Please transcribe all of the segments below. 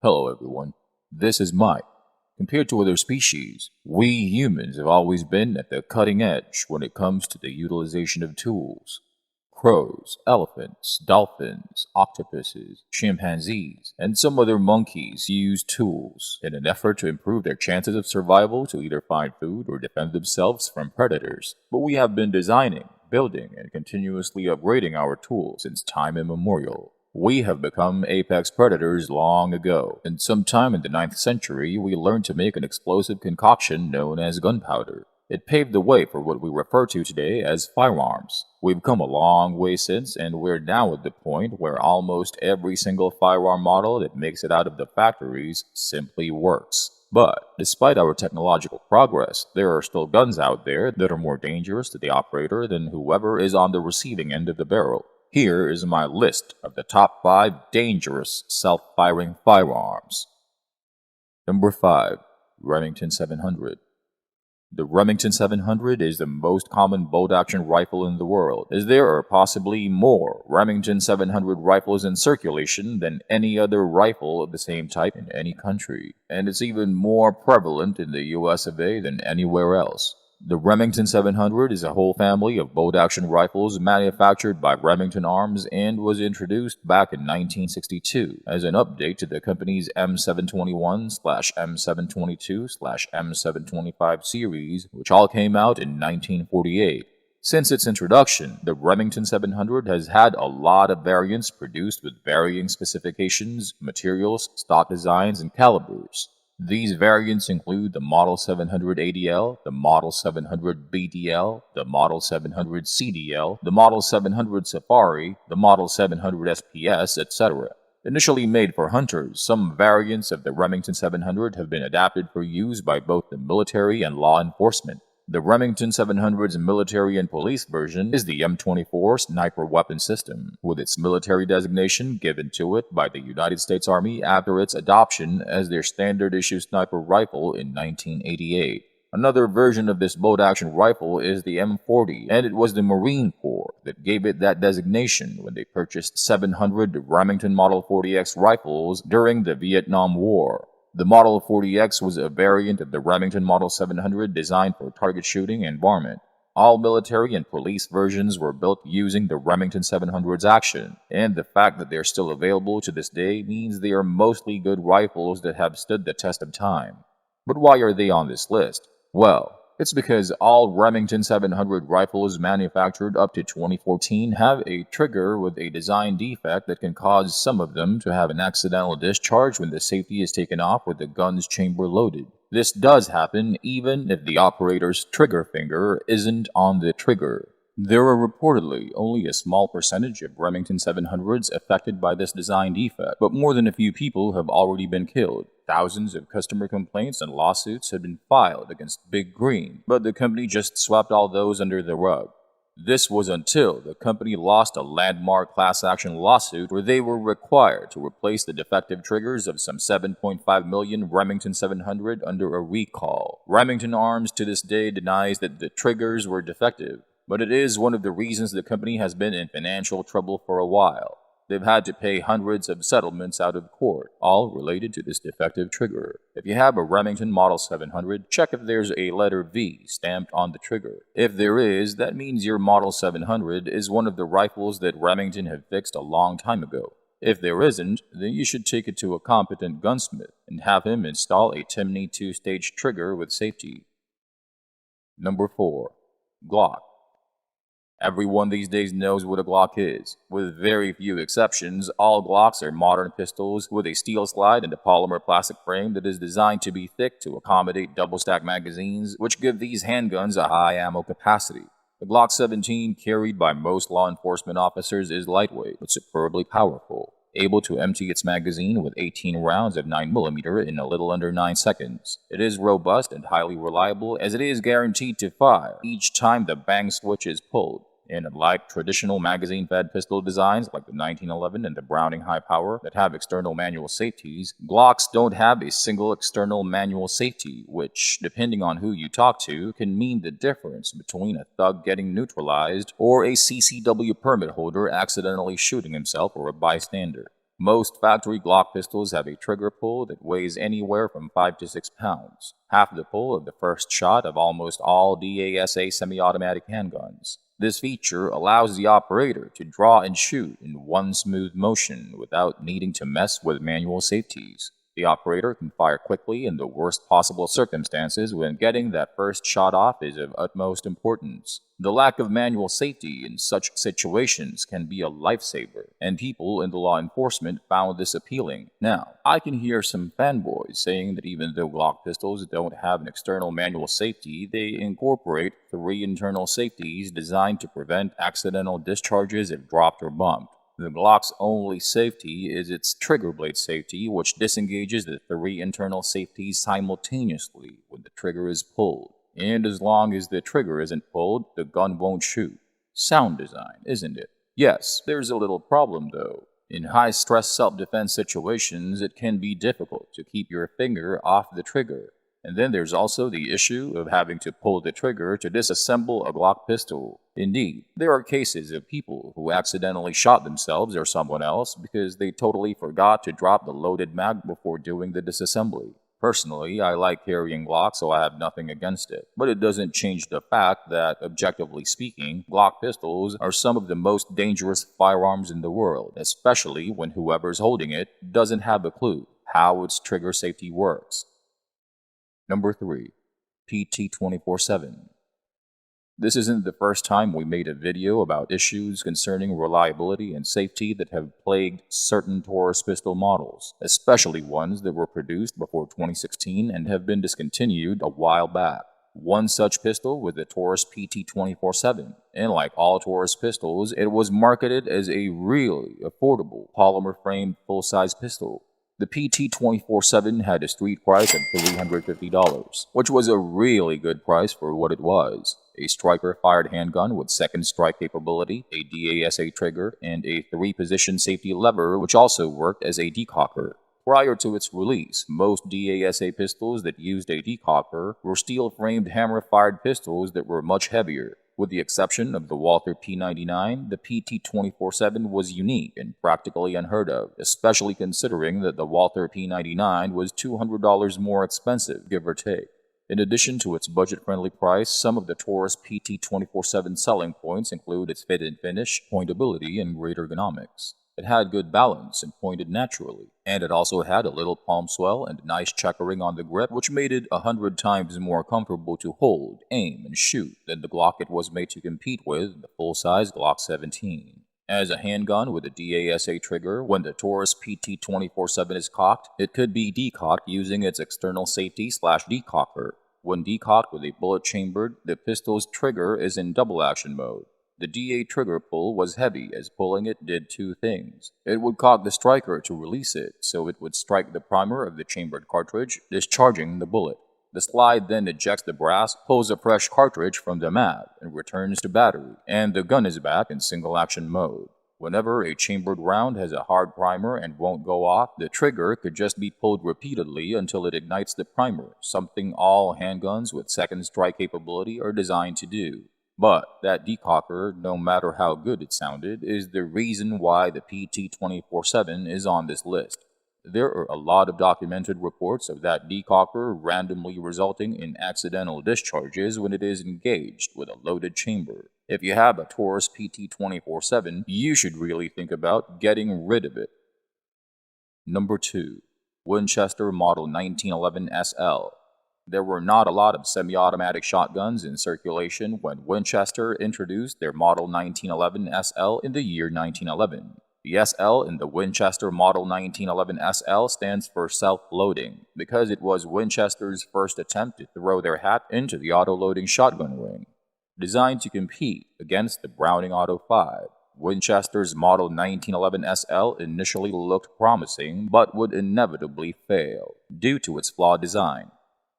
Hello everyone, this is Mike. Compared to other species, we humans have always been at the cutting edge when it comes to the utilization of tools. Crows, elephants, dolphins, octopuses, chimpanzees, and some other monkeys use tools in an effort to improve their chances of survival to either find food or defend themselves from predators. But we have been designing, building, and continuously upgrading our tools since time immemorial. We have become apex predators long ago, and sometime in the 9th century we learned to make an explosive concoction known as gunpowder. It paved the way for what we refer to today as firearms. We've come a long way since, and we're now at the point where almost every single firearm model that makes it out of the factories simply works. But, despite our technological progress, there are still guns out there that are more dangerous to the operator than whoever is on the receiving end of the barrel. Here is my list of the top 5 dangerous self-firing firearms. Number 5. Remington 700. The Remington 700 is the most common bolt-action rifle in the world, as there are possibly more Remington 700 rifles in circulation than any other rifle of the same type in any country, and it's even more prevalent in the US of A than anywhere else. The Remington 700 is a whole family of bolt-action rifles manufactured by Remington Arms and was introduced back in 1962 as an update to the company's M721/M722/M725 series, which all came out in 1948. Since its introduction, the Remington 700 has had a lot of variants produced with varying specifications, materials, stock designs, and calibers. These variants include the Model 700 ADL, the Model 700 BDL, the Model 700 CDL, the Model 700 Safari, the Model 700 SPS, etc. Initially made for hunters, some variants of the Remington 700 have been adapted for use by both the military and law enforcement. The Remington 700's military and police version is the M24 sniper weapon system, with its military designation given to it by the United States Army after its adoption as their standard-issue sniper rifle in 1988. Another version of this bolt-action rifle is the M40, and it was the Marine Corps that gave it that designation when they purchased 700 Remington Model 40X rifles during the Vietnam War. The Model 40X was a variant of the Remington Model 700 designed for target shooting and varmint. All military and police versions were built using the Remington 700's action, and the fact that they're still available to this day means they are mostly good rifles that have stood the test of time. But why are they on this list? Well, it's because all Remington 700 rifles manufactured up to 2014 have a trigger with a design defect that can cause some of them to have an accidental discharge when the safety is taken off with the gun's chamber loaded. This does happen even if the operator's trigger finger isn't on the trigger. There are reportedly only a small percentage of Remington 700s affected by this design defect, but more than a few people have already been killed. Thousands of customer complaints and lawsuits have been filed against Big Green, but the company just swept all those under the rug. This was until the company lost a landmark class action lawsuit where they were required to replace the defective triggers of some 7.5 million Remington 700 under a recall. Remington Arms to this day denies that the triggers were defective, but it is one of the reasons the company has been in financial trouble for a while. They've had to pay hundreds of settlements out of court, all related to this defective trigger. If you have a Remington Model 700, check if there's a letter V stamped on the trigger. If there is, that means your Model 700 is one of the rifles that Remington had fixed a long time ago. If there isn't, then you should take it to a competent gunsmith and have him install a Timney 2-stage trigger with safety. Number 4. Glock. Everyone these days knows what a Glock is. With very few exceptions, all Glocks are modern pistols with a steel slide and a polymer plastic frame that is designed to be thick to accommodate double-stack magazines, which give these handguns a high ammo capacity. The Glock 17 carried by most law enforcement officers is lightweight but superbly powerful, able to empty its magazine with 18 rounds of 9mm in a little under 9 seconds. It is robust and highly reliable as it is guaranteed to fire each time the bang switch is pulled. And unlike traditional magazine-fed pistol designs like the 1911 and the Browning High Power that have external manual safeties, Glocks don't have a single external manual safety, which, depending on who you talk to, can mean the difference between a thug getting neutralized or a CCW permit holder accidentally shooting himself or a bystander. Most factory Glock pistols have a trigger pull that weighs anywhere from 5 to 6 pounds, half the pull of the first shot of almost all DASA semi-automatic handguns. This feature allows the operator to draw and shoot in one smooth motion without needing to mess with manual safeties. The operator can fire quickly in the worst possible circumstances when getting that first shot off is of utmost importance. The lack of manual safety in such situations can be a lifesaver, and people in the law enforcement found this appealing. Now, I can hear some fanboys saying that even though Glock pistols don't have an external manual safety, they incorporate 3 internal safeties designed to prevent accidental discharges if dropped or bumped. The Glock's only safety is its trigger blade safety, which disengages the 3 internal safeties simultaneously when the trigger is pulled. And as long as the trigger isn't pulled, the gun won't shoot. Sound design, isn't it? Yes, there's a little problem though. In high-stress self-defense situations, it can be difficult to keep your finger off the trigger. And then there's also the issue of having to pull the trigger to disassemble a Glock pistol. Indeed, there are cases of people who accidentally shot themselves or someone else because they totally forgot to drop the loaded mag before doing the disassembly. Personally, I like carrying Glock, so I have nothing against it. But it doesn't change the fact that, objectively speaking, Glock pistols are some of the most dangerous firearms in the world, especially when whoever's holding it doesn't have a clue how its trigger safety works. Number 3. PT 24/7. This isn't the first time we made a video about issues concerning reliability and safety that have plagued certain Taurus pistol models, especially ones that were produced before 2016 and have been discontinued a while back. One such pistol was the Taurus PT 24/7, and like all Taurus pistols, it was marketed as a really affordable polymer-framed full-size pistol. The PT 24/7 had a street price of $350, which was a really good price for what it was. A striker-fired handgun with second strike capability, a DASA trigger, and a 3-position safety lever which also worked as a decocker. Prior to its release, most DASA pistols that used a decocker were steel-framed hammer-fired pistols that were much heavier. With the exception of the Walther P99, the PT 24/7 was unique and practically unheard of, especially considering that the Walther P99 was $200 more expensive, give or take. In addition to its budget-friendly price, some of the Taurus PT 24/7 selling points include its fit and finish, pointability, and great ergonomics. It had good balance and pointed naturally, and it also had a little palm swell and nice checkering on the grip, which made it 100 times more comfortable to hold, aim, and shoot than the Glock it was made to compete with, the full-size Glock 17. As a handgun with a DASA trigger, when the Taurus PT 24/7 is cocked, it could be decocked using its external safety/decocker. When decocked with a bullet chambered, the pistol's trigger is in double-action mode. The DA trigger pull was heavy as pulling it did 2 things. It would cock the striker to release it, so it would strike the primer of the chambered cartridge, discharging the bullet. The slide then ejects the brass, pulls a fresh cartridge from the mag, and returns to battery, and the gun is back in single-action mode. Whenever a chambered round has a hard primer and won't go off, the trigger could just be pulled repeatedly until it ignites the primer, something all handguns with second strike capability are designed to do. But that decocker, no matter how good it sounded, is the reason why the PT 24/7 is on this list. There are a lot of documented reports of that decocker randomly resulting in accidental discharges when it is engaged with a loaded chamber. If you have a Taurus PT 24/7, you should really think about getting rid of it. Number 2. Winchester Model 1911 SL. There were not a lot of semi-automatic shotguns in circulation when Winchester introduced their Model 1911 SL in the year 1911. The SL in the Winchester Model 1911 SL stands for self-loading, because it was Winchester's first attempt to throw their hat into the auto-loading shotgun ring. Designed to compete against the Browning Auto 5, Winchester's Model 1911 SL initially looked promising, but would inevitably fail, due to its flawed design.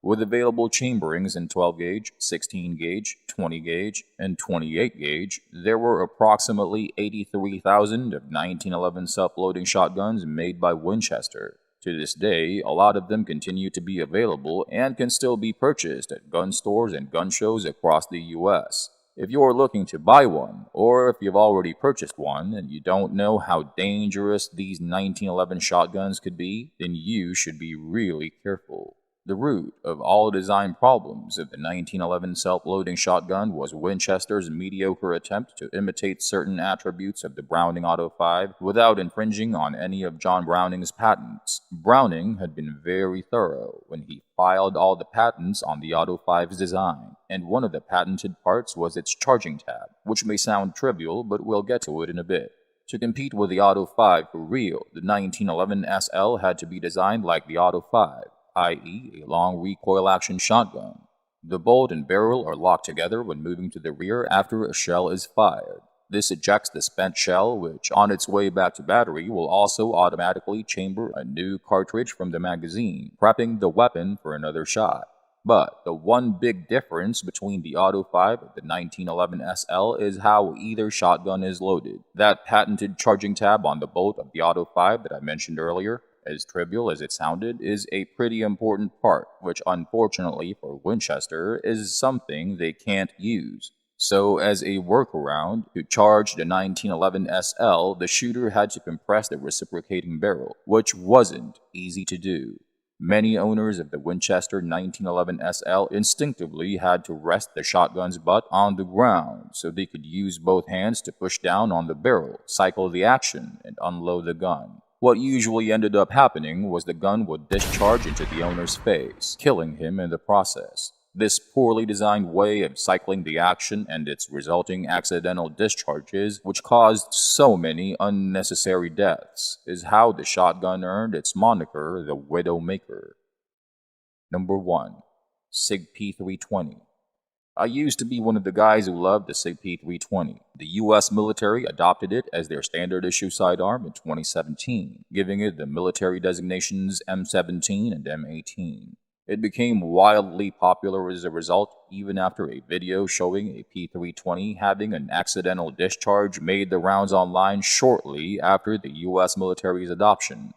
With available chamberings in 12-gauge, 16-gauge, 20-gauge, and 28-gauge, there were approximately 83,000 of 1911 self-loading shotguns made by Winchester. To this day, a lot of them continue to be available and can still be purchased at gun stores and gun shows across the U.S. If you're looking to buy one, or if you've already purchased one and you don't know how dangerous these 1911 shotguns could be, then you should be really careful. The root of all design problems of the 1911 self-loading shotgun was Winchester's mediocre attempt to imitate certain attributes of the Browning Auto 5 without infringing on any of John Browning's patents. Browning had been very thorough when he filed all the patents on the Auto 5's design, and one of the patented parts was its charging tab, which may sound trivial, but we'll get to it in a bit. To compete with the Auto 5 for real, the 1911 SL had to be designed like the Auto 5, i.e. a long recoil action shotgun. The bolt and barrel are locked together when moving to the rear after a shell is fired. This ejects the spent shell, which, on its way back to battery, will also automatically chamber a new cartridge from the magazine, prepping the weapon for another shot. But the one big difference between the Auto 5 and the 1911 SL is how either shotgun is loaded. That patented charging tab on the bolt of the Auto 5 that I mentioned earlier, as trivial as it sounded, is a pretty important part, which unfortunately for Winchester is something they can't use. So as a workaround, to charge the 1911 SL, the shooter had to compress the reciprocating barrel, which wasn't easy to do. Many owners of the Winchester 1911 SL instinctively had to rest the shotgun's butt on the ground so they could use both hands to push down on the barrel, cycle the action, and unload the gun. What usually ended up happening was the gun would discharge into the owner's face, killing him in the process. This poorly designed way of cycling the action and its resulting accidental discharges, which caused so many unnecessary deaths, is how the shotgun earned its moniker the Widowmaker. Number 1. SIG P320. I used to be one of the guys who loved the SIG P320. The US military adopted it as their standard issue sidearm in 2017, giving it the military designations M17 and M18. It became wildly popular as a result, even after a video showing a P320 having an accidental discharge made the rounds online shortly after the US military's adoption.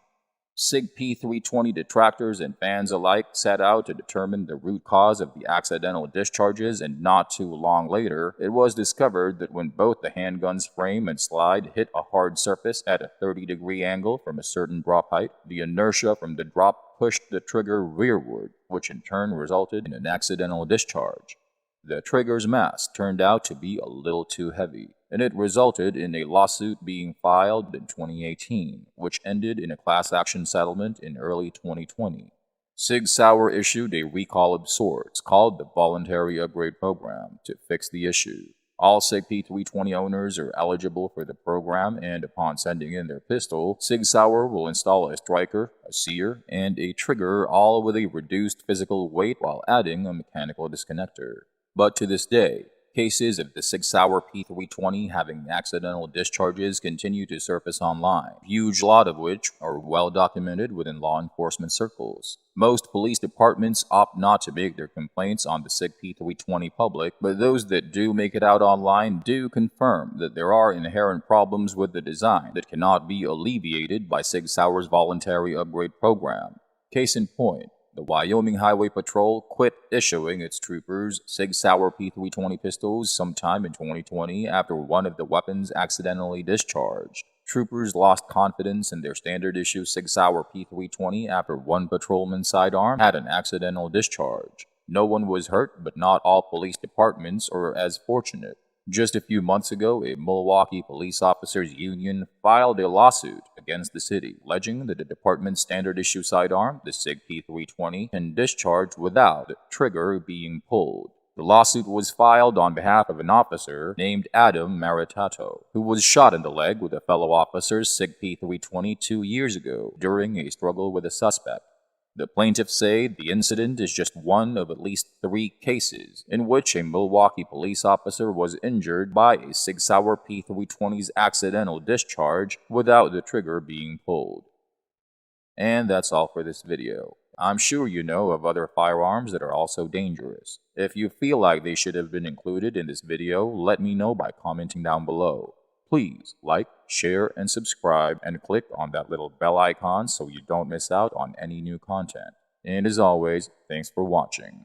SIG P320 detractors and fans alike set out to determine the root cause of the accidental discharges, and not too long later, it was discovered that when both the handgun's frame and slide hit a hard surface at a 30-degree angle from a certain drop height, the inertia from the drop pushed the trigger rearward, which in turn resulted in an accidental discharge. The trigger's mass turned out to be a little too heavy, and it resulted in a lawsuit being filed in 2018, which ended in a class action settlement in early 2020. Sig Sauer issued a recall of sorts called the Voluntary Upgrade Program to fix the issue. All SIG P320 owners are eligible for the program, and upon sending in their pistol, Sig Sauer will install a striker, a sear, and a trigger, all with a reduced physical weight while adding a mechanical disconnector. But to this day, cases of the Sig Sauer P320 having accidental discharges continue to surface online, a huge lot of which are well documented within law enforcement circles. Most police departments opt not to make their complaints on the SIG P320 public, but those that do make it out online do confirm that there are inherent problems with the design that cannot be alleviated by Sig Sauer's voluntary upgrade program. Case in point, the Wyoming Highway Patrol quit issuing its troopers Sig Sauer P320 pistols sometime in 2020 after one of the weapons accidentally discharged. Troopers lost confidence in their standard issue Sig Sauer P320 after one patrolman's sidearm had an accidental discharge. No one was hurt, but not all police departments are as fortunate. Just a few months ago, a Milwaukee police officers union filed a lawsuit against the city, alleging that the department's standard issue sidearm, the SIG P320, can discharge without the trigger being pulled. The lawsuit was filed on behalf of an officer named Adam Maritato, who was shot in the leg with a fellow officer's SIG P320 2 years ago during a struggle with a suspect. The plaintiffs say the incident is just one of at least 3 cases in which a Milwaukee police officer was injured by a Sig Sauer P320's accidental discharge without the trigger being pulled. And that's all for this video. I'm sure you know of other firearms that are also dangerous. If you feel like they should have been included in this video, let me know by commenting down below. Please like, share, and subscribe, and click on that little bell icon so you don't miss out on any new content. And as always, thanks for watching.